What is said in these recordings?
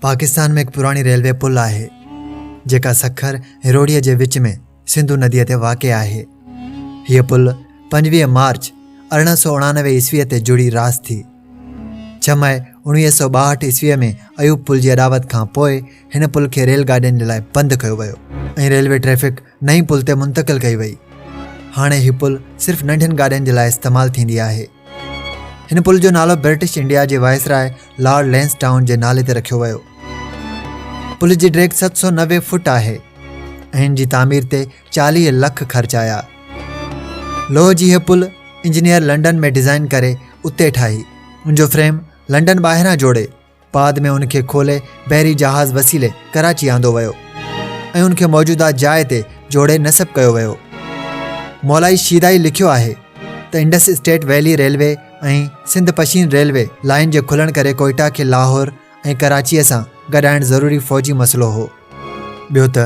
पाकिस्तान में एक पुरानी रेलवे पुल आहे जेका सखर ऐं रोड़ीअ जे विच में सिंधु नदीअ ते वाक़िअ आहे। हीअ पुल 25 मार्च 1899 ईस्वीअ ते जुड़ी रास थी। 6 मई 1962 ईस्वीअ में अयूब पुल जी अदावत खां पोइ हिन पुल खे रेल गाॾियुनि लाइ बंदि कयो वियो ऐं रेलवे ट्रैफ़िक नई पुल ते मुंतक़िल कई वई। हाणे हीउ पुल सिर्फ़ नंढनि गाॾियुनि जे लाइ इस्तेमालु थींदी आहे। हिन पुल जो नालो ब्रिटिश इंडिया जे वायसराय लॉर्ड लैंसडाउन जे नाले ते रखियो वियो। पुल जी ड्रैग 790 फुट आहे ऐं हिन जी तामीर ते 40 लख ख़र्च आया। लोह जी हीअ पुल इंजीनियर लंडन में डिज़ाइन करे उते ठाही। उनजो फ्रेम लंडन ॿाहिरां जोड़े बाद में उनखे खोले बहरी जहाज़ वसीले कराची आंदो वियो ऐं उनखे मौजूदा जाइ ते जोड़े नस्ब कयो वियो। मौलाई शीदाई लिखियो आहे त इंडस स्टेट वैली रेलवे ऐं सिंध पश्चिम रेलवे लाइन जे खुलण करे कोयटा खे लाहौर ऐं कराचीअ सां गॾाइण ज़रूरी फ़ौजी मसइलो हो। ॿियो त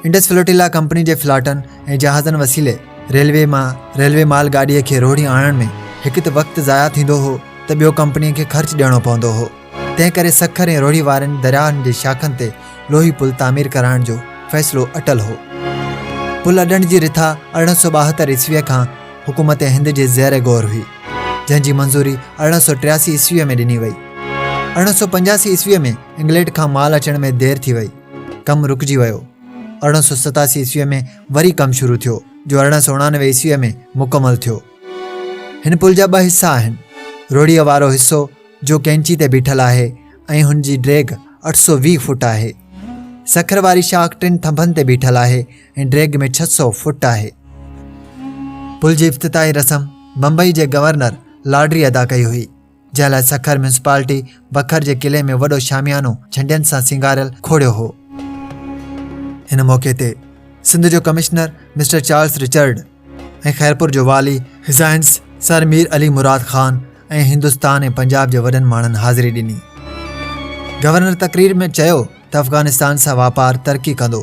इंडस फ्लोटिला कंपनी जे फ्लाटनि ऐं जहाज़नि वसीले रेलवे माल गाॾीअ खे रोड़ी आणण में हिकु त वक़्तु ज़ाया थींदो हो त ॿियो कंपनीअ खे ख़र्चु ॾियणो पवंदो हो। तंहिं करे सखर ऐं रोड़ी वारनि दरियाहनि जे शाखनि ते लोही पुल तामीर कराइण जो फ़ैसिलो अटल हो। पुल अॾण जी रिथा 1872 ईस्वीअ खां हुकूमत हिंद जे ज़ेर गौर हुई, जंहिंजी मंज़ूरी 1883 ईस्वीअ में ॾिनी वई। 1885 ईस्वीअ में इंग्लैंड खां माल अचण में देरि थी वई, कमु रुकिजी वियो। 1887 ईस्वीअ में वरी कमु शुरू थियो जो 1889 ईस्वीअ में मुकमल थियो। हिन पुल जा 2 हिस्सा आहिनि। रोड़ीअ वारो हिस्सो जो कैंची ते बीठल आहे ऐं हुन जी ड्रैग 820 फुट आहे। सखर वारी शाख 3 थंभनि ते बीठल आहे ऐं ड्रैग में 600 फुट आहे। पुल जी इफ़्तिताही रस्म बम्बई जे गवर्नर लाडरी अदा कई हुई, जंहिं लाइ सखर म्यूनिसिपालिटी बखर जे किले में वॾो शामियानो झंडियुनि सां सिंगारियल खोड़ियो हो। हिन मौक़े ते सिंध जो कमिश्नर मिस्टर चार्ल्स रिचर्ड ऐं खैरपुर जो वाली हिज़ाइंस सर मीर अली मुराद ख़ान ऐं हिंदुस्तान ऐं पंजाब जे वॾनि माण्हुनि हाज़िरी ॾिनी। गवर्नर तक़रीर में चयो त अफ़गानिस्तान सां वापारु तरक़ी कंदो।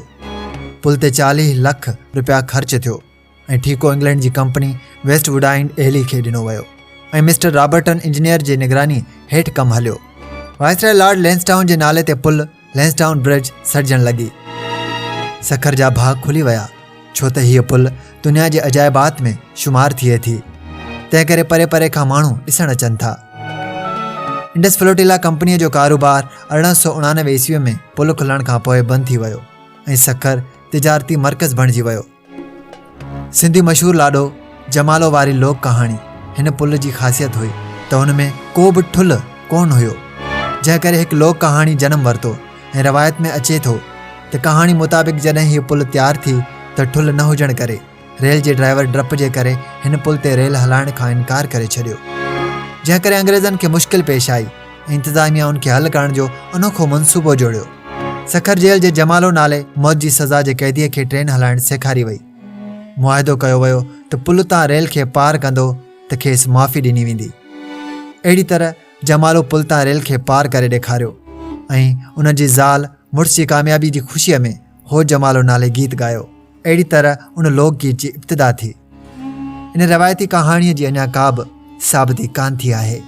पुल ते 40 लख रुपया ख़र्च थियो ऐं ठीको इंग्लैंड जी कंपनी वेस्ट वुडाइंड एली खे ॾिनो वियो ऐं मिस्टर रॉबर्टन इंजीनियर जे निगरानी हेठि कमु हलियो। वायसराय लॉर्ड लैंसडाउन जे नाले ते पुल लैंसडाउन ब्रिज सॾजण लॻी। सखर जा भाग खुली विया छो त हीअ पुल दुनिया जे अजाइबात में शुमार थिए थी, तंहिं करे परे परे खां माण्हू ॾिसण अचनि था। इंडस फ्लोटिला कंपनीअ जो कारोबार 1889 ईस्वीअ में पुल खुलण खां पोइ बंदि थी वियो ऐं सखर तिजारती मर्कज़ बणिजी वियो। सिंधी मशहूरु लाॾो जमालो वारी लोक कहाणी हिन पुल जी ख़ासियत हुई त हुन में को बि ठुल कोन हुयो, जंहिं करे हिकु लोक कहाणी जनम वरितो ऐं रवायत में अचे थो त कहाणी मुताबिक़ जॾहिं हीअ पुल तयारु थी त ठुल न हुजण करे रेल जे ड्राइवर डप जे करे हिन पुल ते रेल हलाइण खां इनकार करे छॾियो, जंहिं करे अंग्रेज़नि खे मुश्किल पेश आई ऐं इंतिज़ामिया उनखे हल करण जो अनोखो मनसूबो जोड़ियो। सखर जेल जे जमालो नाले मौत जी सज़ा जे कैदीअ खे ट्रेन हलाइण सेखारी वई। मुआहिदो कयो वियो त पुल तां रेल खे पार कंदो त खेसि माफ़ी ॾिनी वेंदी। अहिड़ी तरह जमालो पुल तां रेल खे पार करे ॾेखारियो ऐं उन जी ज़ाल मुड़ुस जी कामयाबी जी ख़ुशीअ में हो जमालो नाले गीत ॻायो। अहिड़ी तरह उन लोकगीत जी इब्तिदा थी। इन रवायती कहाणीअ जी अञा का बि साबिती कान थी आहे।